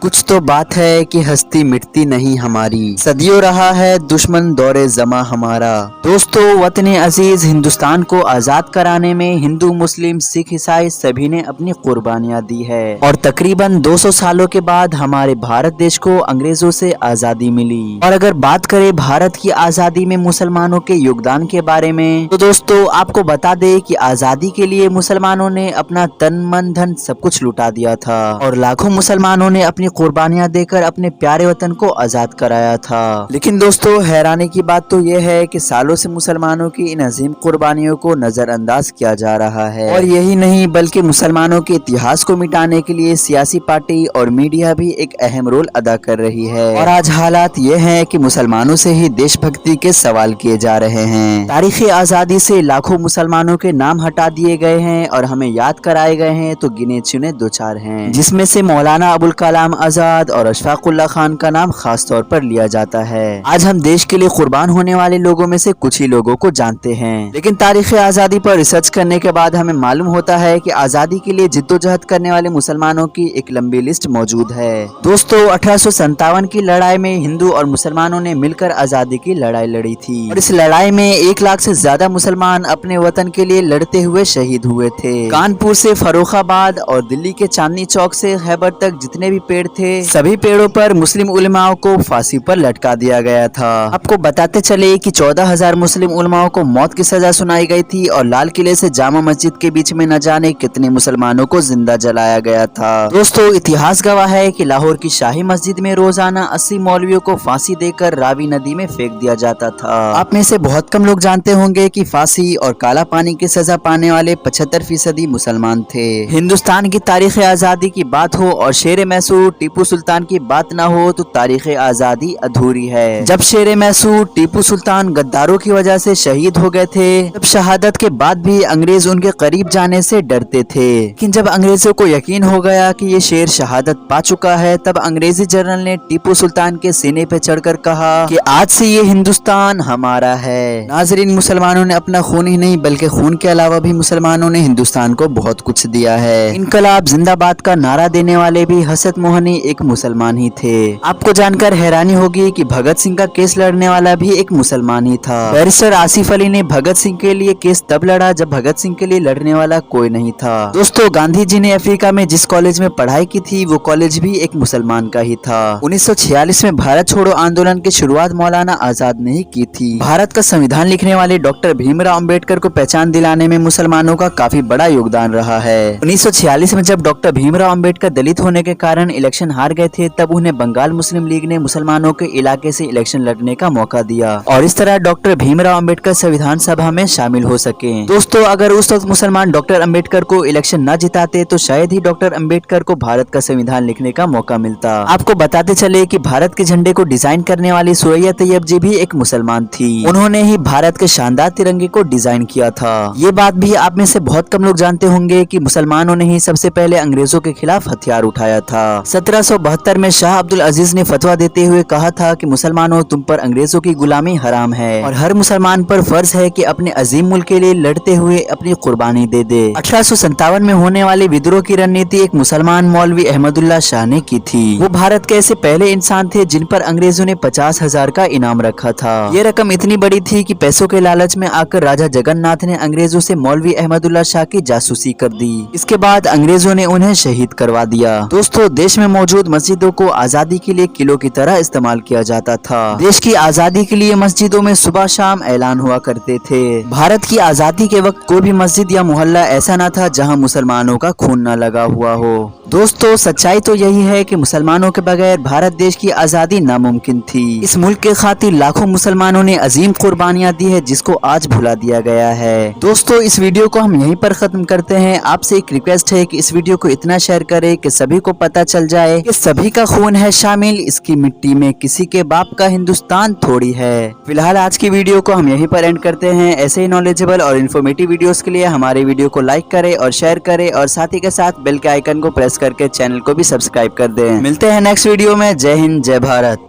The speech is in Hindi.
कुछ तो बात है कि हस्ती मिटती नहीं हमारी, सदियों रहा है दुश्मन दौरे जमा हमारा। दोस्तों, वतन अजीज हिंदुस्तान को आजाद कराने में हिंदू, मुस्लिम, सिख, ईसाई सभी ने अपनी कुर्बानियां दी है और तकरीबन 200 सालों के बाद हमारे भारत देश को अंग्रेजों से आजादी मिली। और अगर बात करें भारत की आजादी में मुसलमानों के योगदान के बारे में, तो दोस्तों आपको बता दे कि आजादी के लिए मुसलमानों ने अपना तन, मन, धन सब कुछ लुटा दिया था और लाखों मुसलमानों ने अपनी कुर्बानियां देकर अपने प्यारे वतन को आजाद कराया था। लेकिन दोस्तों, हैरानी की बात तो यह है कि सालों से मुसलमानों की इन अजीम कुर्बानियों को नजरअंदाज किया जा रहा है। और यही नहीं बल्कि मुसलमानों के इतिहास को मिटाने के लिए सियासी पार्टी और मीडिया भी एक अहम रोल अदा कर रही है। और आज हालात ये हैं कि मुसलमानों से ही देशभक्ति के सवाल किए जा रहे हैं। तारीखी आजादी से लाखों मुसलमानों के नाम हटा दिए गए हैं और हमें याद कराए गए हैं तो गिने चुने दो चार हैं, जिसमें से मौलाना अबुल कलाम आजाद और अशफाक उल्लाह खान का नाम खास तौर पर लिया जाता है। आज हम देश के लिए कुर्बान होने वाले लोगों में से कुछ ही लोगों को जानते हैं, लेकिन तारीख आजादी पर रिसर्च करने के बाद हमें मालूम होता है कि आजादी के लिए जिद्दोजहद करने वाले मुसलमानों की एक लंबी लिस्ट मौजूद है। दोस्तों, 1857 की लड़ाई में हिंदू और मुसलमानों ने मिलकर आजादी की लड़ाई लड़ी थी और इस लड़ाई में 1 लाख से ज्यादा मुसलमान अपने वतन के लिए लड़ते हुए शहीद हुए थे। कानपुर से फर्रुखाबाद और दिल्ली के चांदनी चौक से खैबर तक जितने भी पेड़ थे, सभी पेड़ों पर मुस्लिम उलमाओं को फांसी पर लटका दिया गया था। आपको बताते चले कि 14,000 मुस्लिम उलमाओं को मौत की सजा सुनाई गई थी और लाल किले से जामा मस्जिद के बीच में न जाने कितने मुसलमानों को जिंदा जलाया गया था। दोस्तों, इतिहास गवाह है कि लाहौर की शाही मस्जिद में रोजाना 80 मौलवियों को फांसी देकर रावी नदी में फेंक दिया जाता था। आप में से बहुत कम लोग जानते होंगे कि फांसी और काला पानी की सजा पाने वाले 75% मुसलमान थे। हिंदुस्तान की तारीख आजादी की बात हो और शेर मैसूर टीपू सुल्तान की बात ना हो तो तारीख आजादी अधूरी है। जब शेर मैसूर टीपू सुल्तान गद्दारों की वजह से शहीद हो गए थे, तब शहादत के बाद भी अंग्रेज उनके करीब जाने से डरते थे। लेकिन जब अंग्रेजों को यकीन हो गया कि ये शेर शहादत पा चुका है, तब अंग्रेजी जनरल ने टीपू सुल्तान के सीने पे चढ़कर कहा कि आज से ये हिंदुस्तान हमारा है। नाजरीन, मुसलमानों ने अपना खून ही नहीं बल्कि खून के अलावा भी मुसलमानों ने हिंदुस्तान को बहुत कुछ दिया है। इनकलाब जिंदाबाद का नारा देने वाले भी हसरत मोहनी एक मुसलमान ही थे। आपको जानकर हैरानी होगी कि भगत सिंह का केस लड़ने वाला भी एक मुसलमान ही था। बैरिस्टर आसिफ अली ने भगत सिंह के लिए केस तब लड़ा जब भगत सिंह के लिए लड़ने वाला कोई नहीं था। दोस्तों, गांधी जी ने अफ्रीका में जिस कॉलेज में पढ़ाई की थी वो कॉलेज भी एक मुसलमान का ही था। 1946 में भारत छोड़ो आंदोलन की शुरुआत मौलाना आजाद ने ही की थी। भारत का संविधान लिखने वाले डॉक्टर भीमराव अम्बेडकर को पहचान दिलाने में मुसलमानों का काफी बड़ा योगदान रहा है। 1946 में जब डॉक्टर भीमराव अम्बेडकर दलित होने के कारण इलेक्शन हार गए थे, तब उन्हें बंगाल मुस्लिम लीग ने मुसलमानों के इलाके से इलेक्शन लड़ने का मौका दिया और इस तरह डॉक्टर भीमराव अम्बेडकर संविधान सभा में शामिल हो सके। दोस्तों, अगर उस वक्त मुसलमान डॉक्टर अम्बेडकर को इलेक्शन न जिताते तो शायद ही डॉक्टर अम्बेडकर को भारत का संविधान लिखने का मौका मिलता। आपको बताते चले कि भारत के झंडे को डिजाइन करने वाली सुरैया तैयब जी भी एक मुसलमान थी। उन्होंने ही भारत के शानदार तिरंगे को डिजाइन किया था। ये बात भी आप में से बहुत कम लोग जानते होंगे कि मुसलमानों ने ही सबसे पहले अंग्रेजों के खिलाफ हथियार उठाया था। 1772 में शाह अब्दुल अजीज ने फतवा देते हुए कहा था कि मुसलमानों, तुम पर अंग्रेजों की गुलामी हराम है और हर मुसलमान पर फर्ज है कि अपने अजीम मुल्क के लिए लड़ते हुए अपनी कुर्बानी दे दे। 1857 में होने वाले विद्रोह की रणनीति एक मुसलमान मौलवी अहमदुल्ला शाह ने की थी। वो भारत के ऐसे पहले इंसान थे जिन पर अंग्रेजों ने 50,000 का इनाम रखा था। ये रकम इतनी बड़ी थी कि पैसों के लालच में आकर राजा जगन्नाथ ने अंग्रेजों से मौलवी अहमदुल्ला शाह की जासूसी कर दी। इसके बाद अंग्रेजों ने उन्हें शहीद करवा दिया। दोस्तों, देश में मौजूद मस्जिदों को आजादी के लिए किलों की तरह इस्तेमाल किया जाता था। देश की आजादी के लिए मस्जिदों में सुबह शाम ऐलान हुआ करते थे। भारत की आजादी के वक्त कोई भी मस्जिद या मोहल्ला ऐसा न था जहां मुसलमानों का खून न लगा हुआ हो। दोस्तों, सच्चाई तो यही है कि मुसलमानों के बगैर भारत देश की आजादी नामुमकिन थी। इस मुल्क के खातिर लाखों मुसलमानों ने अजीम कुर्बानियां दी है जिसको आज भुला दिया गया है। दोस्तों, इस वीडियो को हम यहीं पर खत्म करते हैं। आपसे एक रिक्वेस्ट है कि इस वीडियो को इतना शेयर करें कि सभी को पता चल जाए कि सभी का खून है शामिल इसकी मिट्टी में, किसी के बाप का हिंदुस्तान थोड़ी है। फिलहाल आज की वीडियो को हम यहीं पर एंड करते हैं। ऐसे ही नॉलेजेबल और इन्फॉर्मेटिव वीडियोस के लिए हमारे वीडियो को लाइक करें और शेयर करें और साथ ही के साथ बेल के आइकन को प्रेस करके चैनल को भी सब्सक्राइब कर दें। मिलते हैं नेक्स्ट वीडियो में। जय हिंद, जय भारत।